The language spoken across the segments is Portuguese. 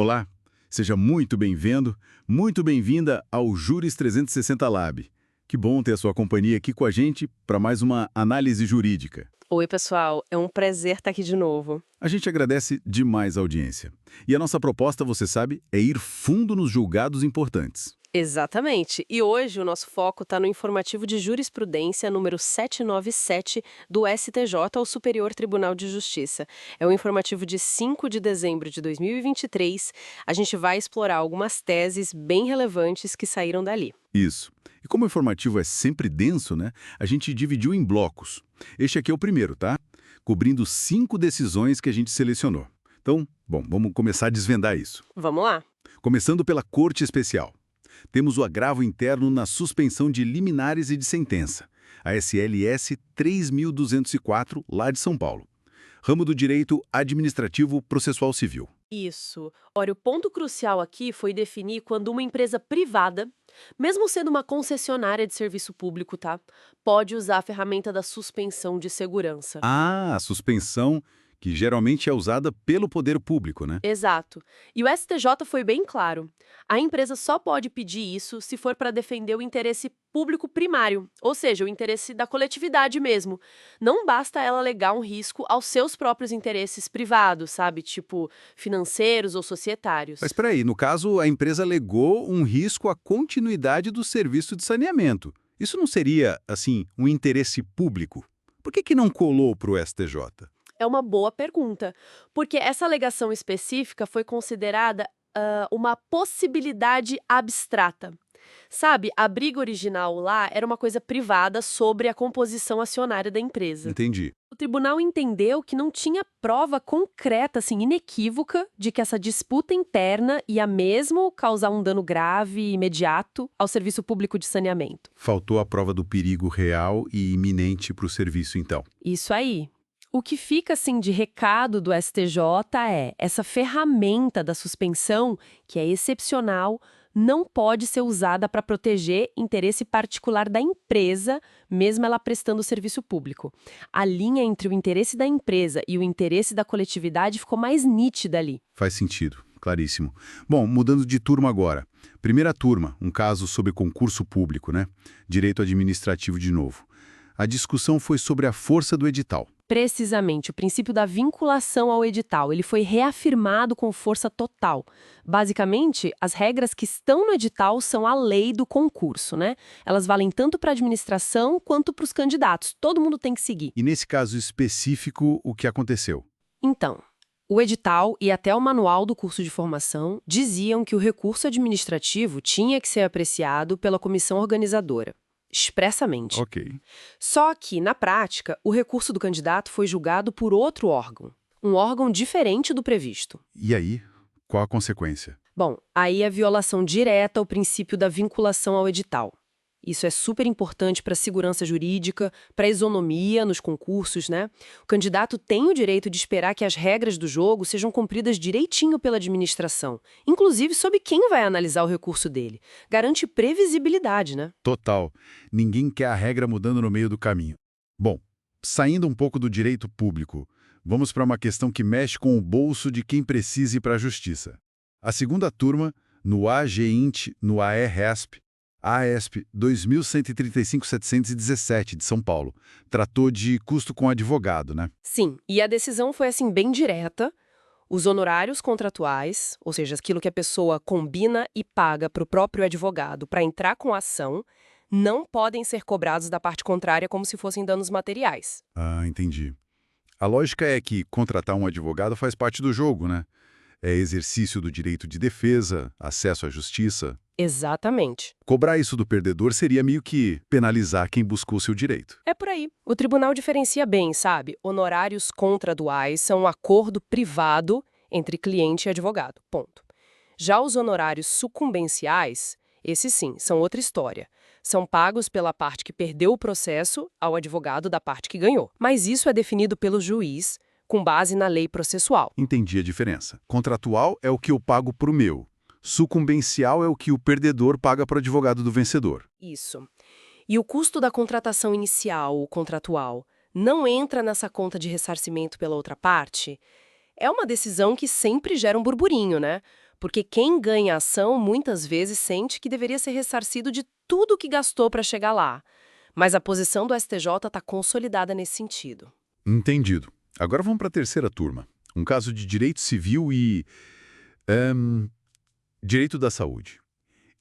Olá, seja muito bem-vindo, muito bem-vinda ao Juris 360 Lab. Que bom ter a sua companhia aqui com a gente para mais uma análise jurídica. Oi, pessoal, é um prazer estar aqui de novo. A gente agradece demais a audiência. E a nossa proposta, você sabe, é ir fundo nos julgados importantes. Exatamente. E hoje o nosso foco está no informativo de jurisprudência número 797 do STJ ao Superior Tribunal de Justiça. É um informativo de 5 de dezembro de 2023. A gente vai explorar algumas teses bem relevantes que saíram dali. Isso. E como o informativo é sempre denso, né? A gente dividiu em blocos. Este aqui é o primeiro, tá? Cobrindo 5 decisões que a gente selecionou. Então, bom, vamos começar a desvendar isso. Vamos lá? Começando pela Corte Especial. Temos o agravo interno na suspensão de liminares e de sentença, a SLS 3204, lá de São Paulo. Ramo do Direito Administrativo Processual Civil. Isso. Olha, o ponto crucial aqui foi definir quando uma empresa privada, mesmo sendo uma concessionária de serviço público, tá, pode usar a ferramenta da suspensão de segurança. Ah, a suspensão, que geralmente é usada pelo poder público, né? Exato. E o STJ foi bem claro. A empresa só pode pedir isso se for para defender o interesse público primário, ou seja, o interesse da coletividade mesmo. Não basta ela alegar um risco aos seus próprios interesses privados, sabe? Tipo, financeiros ou societários. Mas espera aí, no caso, a empresa alegou um risco à continuidade do serviço de saneamento. Isso não seria, assim, um interesse público? Por que não colou para o STJ? É uma boa pergunta, porque essa alegação específica foi considerada uma possibilidade abstrata. Sabe, a briga original lá era uma coisa privada sobre a composição acionária da empresa. Entendi. O tribunal entendeu que não tinha prova concreta, assim, inequívoca, de que essa disputa interna ia mesmo causar um dano grave e imediato ao serviço público de saneamento. Faltou a prova do perigo real e iminente para o serviço, então. Isso aí. O que fica, assim, de recado do STJ é essa ferramenta da suspensão, que é excepcional, não pode ser usada para proteger interesse particular da empresa, mesmo ela prestando serviço público. A linha entre o interesse da empresa e o interesse da coletividade ficou mais nítida ali. Faz sentido, claríssimo. Bom, mudando de turma agora. Primeira turma, um caso sobre concurso público, né? Direito administrativo de novo. A discussão foi sobre a força do edital. Precisamente, o princípio da vinculação ao edital, ele foi reafirmado com força total. Basicamente, as regras que estão no edital são a lei do concurso, né? Elas valem tanto para a administração quanto para os candidatos. Todo mundo tem que seguir. E nesse caso específico, o que aconteceu? Então, o edital e até o manual do curso de formação diziam que o recurso administrativo tinha que ser apreciado pela comissão organizadora. Expressamente. Ok. Só que, na prática, o recurso do candidato foi julgado por outro órgão. Um órgão diferente do previsto. E aí, qual a consequência? Bom, aí a violação direta ao princípio da vinculação ao edital. Isso é super importante para a segurança jurídica, para a isonomia nos concursos, né? O candidato tem o direito de esperar que as regras do jogo sejam cumpridas direitinho pela administração, inclusive sobre quem vai analisar o recurso dele. Garante previsibilidade, né? Total. Ninguém quer a regra mudando no meio do caminho. Bom, saindo um pouco do direito público, vamos para uma questão que mexe com o bolso de quem precisa ir para a justiça. A segunda turma, no AGINT, no AERESP, AESP 2135-717 de São Paulo, tratou de custo com advogado, né? Sim, e a decisão foi assim bem direta. Os honorários contratuais, ou seja, aquilo que a pessoa combina e paga para o próprio advogado para entrar com a ação, não podem ser cobrados da parte contrária como se fossem danos materiais. Ah, entendi. A lógica é que contratar um advogado faz parte do jogo, né? É exercício do direito de defesa, acesso à justiça. Exatamente. Cobrar isso do perdedor seria meio que penalizar quem buscou seu direito. É por aí. O tribunal diferencia bem, sabe? Honorários contratuais são um acordo privado entre cliente e advogado. Ponto. Já os honorários sucumbenciais, esses sim, são outra história. São pagos pela parte que perdeu o processo ao advogado da parte que ganhou. Mas isso é definido pelo juiz com base na lei processual. Entendi a diferença. Contratual é o que eu pago pro meu. Sucumbencial é o que o perdedor paga para o advogado do vencedor. Isso. E o custo da contratação inicial, o contratual, não entra nessa conta de ressarcimento pela outra parte? É uma decisão que sempre gera um burburinho, né? porque quem ganha a ação muitas vezes sente que deveria ser ressarcido de tudo que gastou para chegar lá. Mas a posição do STJ está consolidada nesse sentido. Entendido. Agora vamos para a terceira turma. Um caso de direito civil e direito da saúde,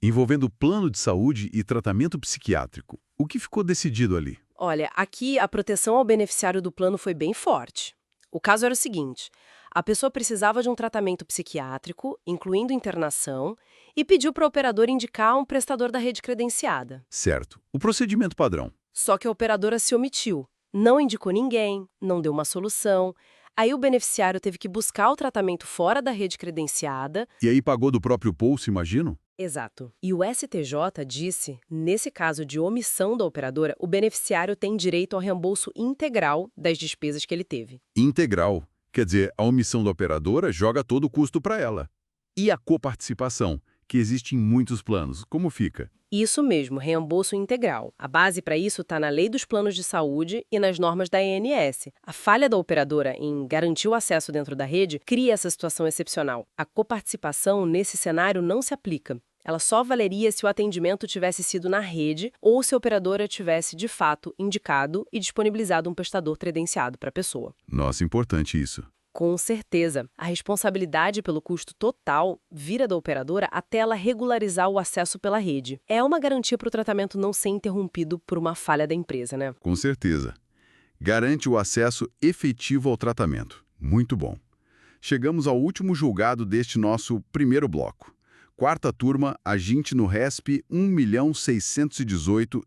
envolvendo plano de saúde e tratamento psiquiátrico. O que ficou decidido ali? Olha, aqui a proteção ao beneficiário do plano foi bem forte. O caso era o seguinte: a pessoa precisava de um tratamento psiquiátrico, incluindo internação, e pediu para a operadora indicar um prestador da rede credenciada. Certo. O procedimento padrão. Só que a operadora se omitiu, não indicou ninguém, não deu uma solução. Aí o beneficiário teve que buscar o tratamento fora da rede credenciada. E aí pagou do próprio bolso, imagino? Exato. E o STJ disse, nesse caso de omissão da operadora, o beneficiário tem direito ao reembolso integral das despesas que ele teve. Integral. Quer dizer, a omissão da operadora joga todo o custo para ela. E a coparticipação, que existe em muitos planos, como fica? Isso mesmo, reembolso integral. A base para isso está na Lei dos Planos de Saúde e nas normas da ANS. A falha da operadora em garantir o acesso dentro da rede cria essa situação excepcional. A coparticipação, nesse cenário, não se aplica. Ela só valeria se o atendimento tivesse sido na rede ou se a operadora tivesse, de fato, indicado e disponibilizado um prestador credenciado para a pessoa. Nossa, importante isso. Com certeza. A responsabilidade pelo custo total vira da operadora até ela regularizar o acesso pela rede. É uma garantia para o tratamento não ser interrompido por uma falha da empresa, né? Com certeza. Garante o acesso efetivo ao tratamento. Muito bom. Chegamos ao último julgado deste nosso primeiro bloco. Quarta turma, aginte no RESP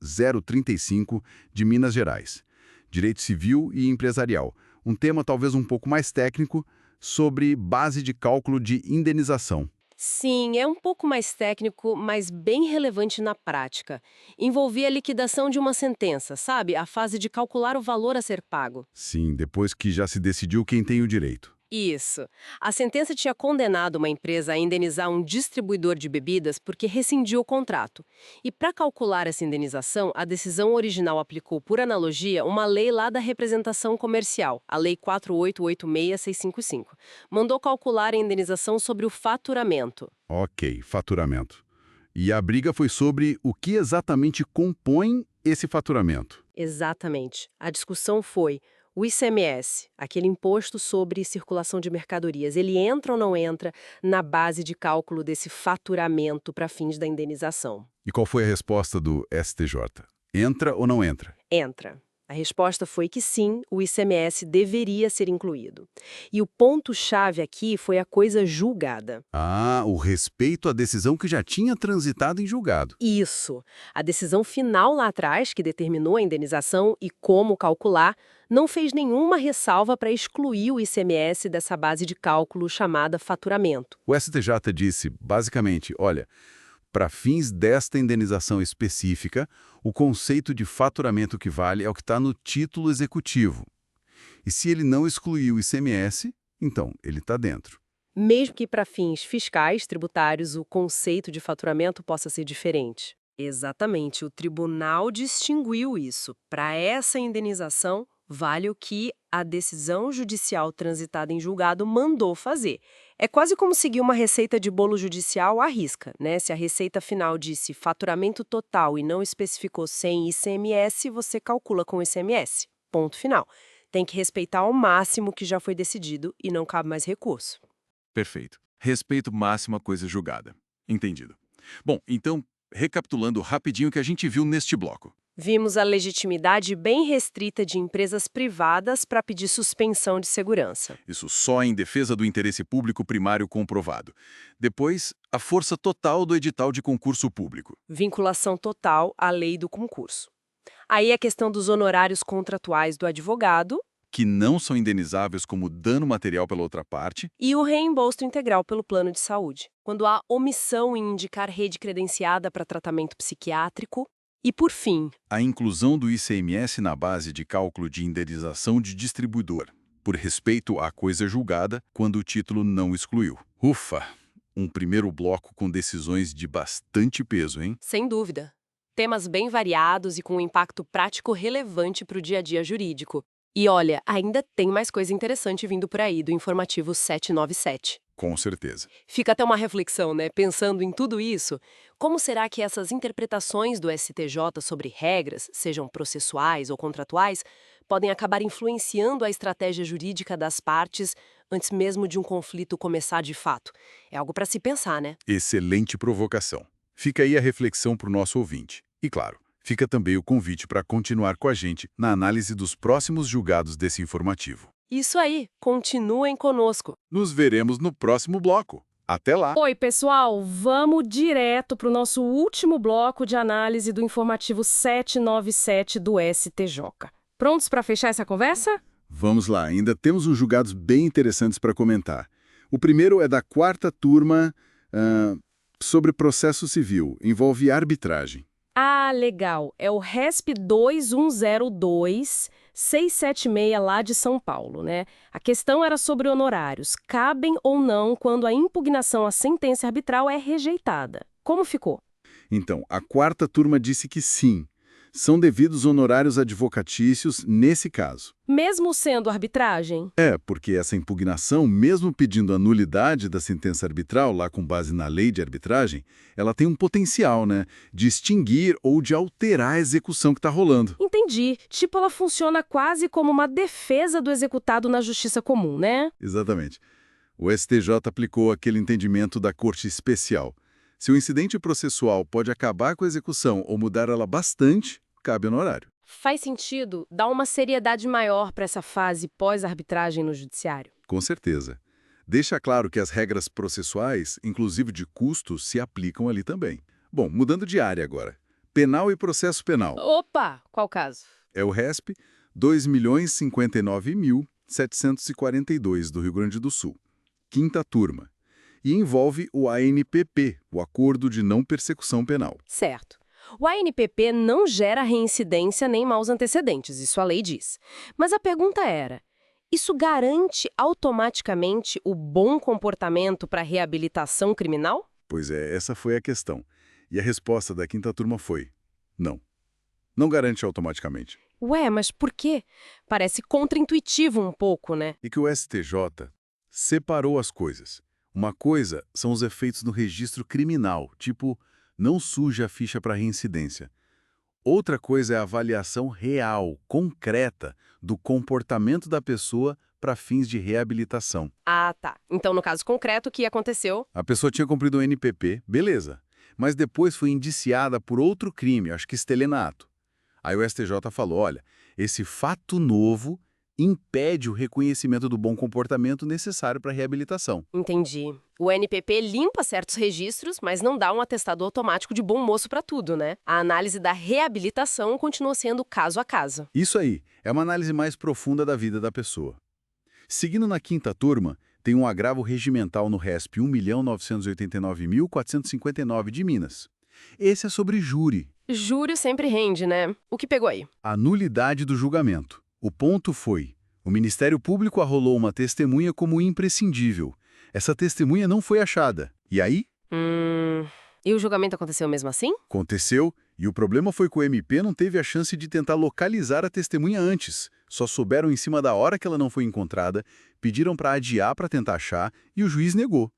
1.618.035 de Minas Gerais. Direito civil e empresarial. Um tema talvez um pouco mais técnico, sobre base de cálculo de indenização. Sim, é um pouco mais técnico, mas bem relevante na prática. Envolvia a liquidação de uma sentença, sabe? A fase de calcular o valor a ser pago. Sim, depois que já se decidiu quem tem o direito. Isso. A sentença tinha condenado uma empresa a indenizar um distribuidor de bebidas porque rescindiu o contrato. E para calcular essa indenização, a decisão original aplicou, por analogia, uma lei lá da representação comercial, a Lei 4886655. Mandou calcular a indenização sobre o faturamento. Ok, faturamento. E a briga foi sobre o que exatamente compõe esse faturamento. Exatamente. A discussão foi: o ICMS, aquele imposto sobre circulação de mercadorias, ele entra ou não entra na base de cálculo desse faturamento para fins da indenização? E qual foi a resposta do STJ? Entra ou não entra? Entra. A resposta foi que sim, o ICMS deveria ser incluído. E o ponto-chave aqui foi a coisa julgada. Ah, o respeito à decisão que já tinha transitado em julgado. Isso. A decisão final lá atrás, que determinou a indenização e como calcular, não fez nenhuma ressalva para excluir o ICMS dessa base de cálculo chamada faturamento. O STJ disse, basicamente, olha, para fins desta indenização específica, o conceito de faturamento que vale é o que está no título executivo. E se ele não excluiu o ICMS, então ele está dentro. Mesmo que para fins fiscais, tributários, o conceito de faturamento possa ser diferente. Exatamente, o tribunal distinguiu isso. Para essa indenização, vale o que a decisão judicial transitada em julgado mandou fazer. É quase como seguir uma receita de bolo judicial à risca, né? Se a receita final disse faturamento total e não especificou sem ICMS, você calcula com ICMS. Ponto final. Tem que respeitar ao máximo o que já foi decidido e não cabe mais recurso. Perfeito. Respeito máximo à coisa julgada. Entendido. Bom, então, recapitulando rapidinho o que a gente viu neste bloco. Vimos a legitimidade bem restrita de empresas privadas para pedir suspensão de segurança. Isso só em defesa do interesse público primário comprovado. Depois, a força total do edital de concurso público. Vinculação total à lei do concurso. Aí a questão dos honorários contratuais do advogado Que não são indenizáveis como dano material pela outra parte. e o reembolso integral pelo plano de saúde, quando há omissão em indicar rede credenciada para tratamento psiquiátrico. E, por fim, A inclusão do ICMS na base de cálculo de indenização de distribuidor, por respeito à coisa julgada, quando o título não excluiu. Ufa! Um primeiro bloco com decisões de bastante peso, hein? sem dúvida, temas bem variados e com um impacto prático relevante para o dia a dia jurídico. E olha, ainda tem mais coisa interessante vindo por aí do Informativo 797. Com certeza. Fica até uma reflexão, né? Pensando em tudo isso, como será que essas interpretações do STJ sobre regras, sejam processuais ou contratuais, podem acabar influenciando a estratégia jurídica das partes antes mesmo de um conflito começar de fato? É algo para se pensar, né? Excelente provocação. Fica aí a reflexão para o nosso ouvinte. E claro, fica também o convite para continuar com a gente na análise dos próximos julgados desse informativo. Isso aí, continuem conosco. Nos veremos no próximo bloco. Até lá! Oi, pessoal, vamos direto para o nosso último bloco de análise do informativo 797 do STJ. Prontos para fechar essa conversa? Vamos lá, ainda temos uns julgados bem interessantes para comentar. O primeiro é da quarta turma sobre processo civil, envolve arbitragem. Ah, legal. É o RESP 2102-676 lá de São Paulo, né? A questão era sobre honorários. Cabem ou não quando a impugnação à sentença arbitral é rejeitada? Como ficou? Então, a quarta turma disse que sim. São devidos honorários advocatícios nesse caso. Mesmo sendo arbitragem? Porque essa impugnação, mesmo pedindo a nulidade da sentença arbitral, lá com base na lei de arbitragem, ela tem um potencial, né, de extinguir ou de alterar a execução que está rolando. Entendi. Tipo, ela funciona quase como uma defesa do executado na justiça comum, né? Exatamente. O STJ aplicou aquele entendimento da Corte Especial. Se o incidente processual pode acabar com a execução ou mudar ela bastante, cabe honorário. Faz sentido dar uma seriedade maior para essa fase pós-arbitragem no judiciário. Com certeza. Deixa claro que as regras processuais, inclusive de custos, se aplicam ali também. Bom, mudando de área agora. Penal e processo penal. Opa! Qual caso? É o RESP 2.059.742 do Rio Grande do Sul. Quinta turma. E envolve o ANPP, o Acordo de Não Persecução Penal. Certo. O ANPP não gera reincidência nem maus antecedentes, isso a lei diz. Mas a pergunta era, isso garante automaticamente o bom comportamento para reabilitação criminal? Pois é, essa foi a questão. E a resposta da quinta turma foi: não. Não garante automaticamente. Ué, mas por quê? Parece contraintuitivo um pouco, né? E que o STJ separou as coisas. Uma coisa são os efeitos no registro criminal, tipo, não suja a ficha para reincidência. Outra coisa é a avaliação real, concreta, do comportamento da pessoa para fins de reabilitação. Ah, tá. Então, no caso concreto, o que aconteceu? A pessoa tinha cumprido o NPP, beleza, mas depois foi indiciada por outro crime, acho que estelionato. Aí o STJ falou, olha, esse fato novo impede o reconhecimento do bom comportamento necessário para a reabilitação. Entendi. O NPP limpa certos registros, mas não dá um atestado automático de bom moço para tudo, né? A análise da reabilitação continua sendo caso a caso. Isso aí, é uma análise mais profunda da vida da pessoa. Seguindo na quinta turma, tem um agravo regimental no RESP 1.989.459 de Minas. Esse é sobre júri. Júri sempre rende, né? O que pegou aí? A nulidade do julgamento. O ponto foi, o Ministério Público arrolou uma testemunha como imprescindível. Essa testemunha não foi achada. E aí? E o julgamento aconteceu mesmo assim? Aconteceu, e o problema foi que o MP não teve a chance de tentar localizar a testemunha antes. Só souberam em cima da hora que ela não foi encontrada, pediram para adiar para tentar achar, e o juiz negou.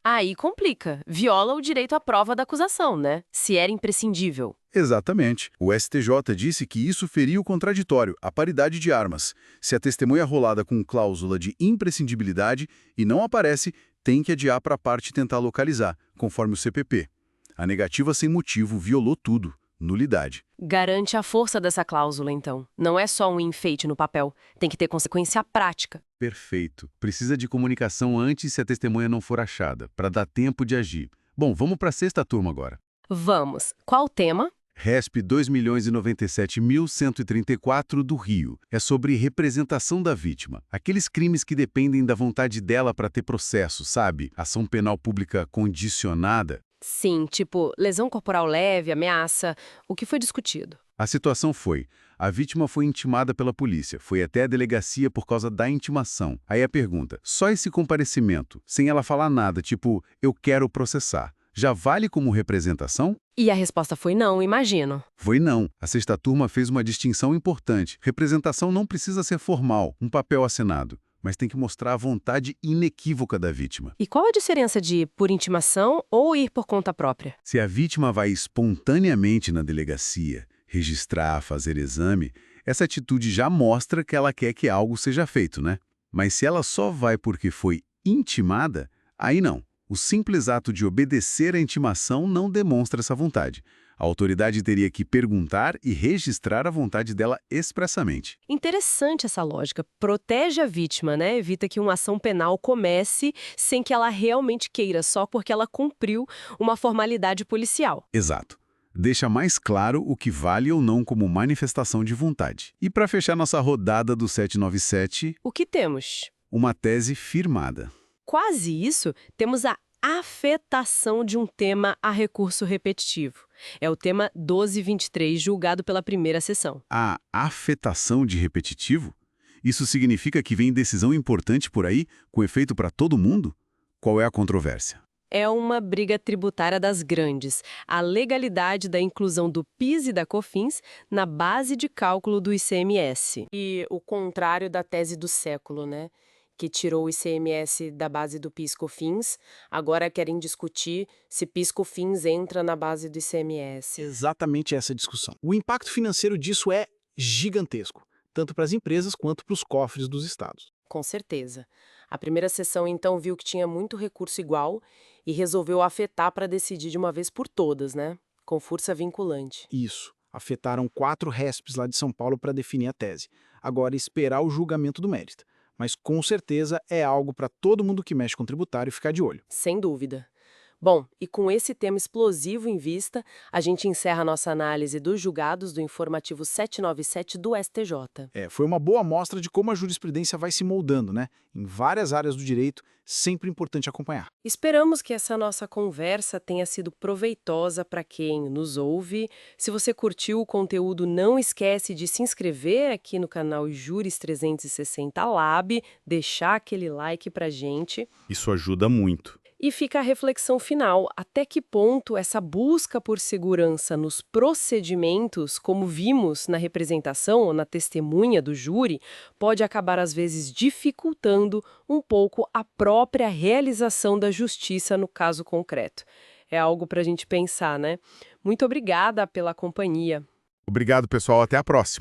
Aí complica. Viola o direito à prova da acusação, né? Se era imprescindível. Exatamente. O STJ disse que isso feria o contraditório, a paridade de armas. Se a testemunha é rolada com cláusula de imprescindibilidade e não aparece, tem que adiar para a parte tentar localizar, conforme o CPP. A negativa sem motivo violou tudo. Nulidade. Garante a força dessa cláusula, então. Não é só um enfeite no papel. Tem que ter consequência prática. Perfeito. Precisa de comunicação antes se a testemunha não for achada, para dar tempo de agir. Bom, vamos para a sexta turma agora. Vamos. Qual o tema? RESP 2.097.134 do Rio. É sobre representação da vítima. Aqueles crimes que dependem da vontade dela para ter processo, sabe? Ação penal pública condicionada. Sim, tipo lesão corporal leve, ameaça. O que foi discutido? A situação foi, a vítima foi intimada pela polícia, foi até a delegacia por causa da intimação. Aí a pergunta, só esse comparecimento, sem ela falar nada, tipo, eu quero processar, já vale como representação? E a resposta foi não, imagino. Foi não. A sexta turma fez uma distinção importante. Representação não precisa ser formal, um papel assinado. mas tem que mostrar a vontade inequívoca da vítima. E qual a diferença de ir por intimação ou ir por conta própria? Se a vítima vai espontaneamente na delegacia, registrar, fazer exame, essa atitude já mostra que ela quer que algo seja feito, né? Mas se ela só vai porque foi intimada, aí não. O simples ato de obedecer à intimação não demonstra essa vontade. A autoridade teria que perguntar e registrar a vontade dela expressamente. Interessante essa lógica. Protege a vítima, né? Evita que uma ação penal comece sem que ela realmente queira, só porque ela cumpriu uma formalidade policial. Exato. Deixa mais claro o que vale ou não como manifestação de vontade. E para fechar nossa rodada do 797, O que temos? uma tese firmada. Quase isso, temos a afetação de um tema a recurso repetitivo. É o tema 1223, julgado pela primeira sessão. A afetação de repetitivo? Isso significa que vem decisão importante por aí, com efeito para todo mundo? Qual é a controvérsia? É uma briga tributária das grandes. A legalidade da inclusão do PIS e da COFINS na base de cálculo do ICMS. E o contrário da tese do século, né? Que tirou o ICMS da base do PIS/COFINS, agora querem discutir se PIS/COFINS entra na base do ICMS. Exatamente essa discussão. O impacto financeiro disso é gigantesco, tanto para as empresas quanto para os cofres dos estados. Com certeza. A primeira sessão, então, viu que tinha muito recurso igual e resolveu afetar para decidir de uma vez por todas, né? Com força vinculante. Isso. Afetaram 4 RESPs lá de São Paulo para definir a tese. Agora, esperar o julgamento do mérito. Mas, com certeza, é algo para todo mundo que mexe com tributário ficar de olho. Sem dúvida. Bom, e com esse tema explosivo em vista, a gente encerra nossa análise dos julgados do informativo 797 do STJ. Foi uma boa amostra de como a jurisprudência vai se moldando, né? Em várias áreas do direito, sempre importante acompanhar. Esperamos que essa nossa conversa tenha sido proveitosa para quem nos ouve. Se você curtiu o conteúdo, não esquece de se inscrever aqui no canal Juris 360 Lab, deixar aquele like pra gente. Isso ajuda muito. E fica a reflexão final, até que ponto essa busca por segurança nos procedimentos, como vimos na representação ou na testemunha do júri, pode acabar às vezes dificultando um pouco a própria realização da justiça no caso concreto. É algo para a gente pensar, né? Muito obrigada pela companhia. Obrigado, pessoal. Até a próxima.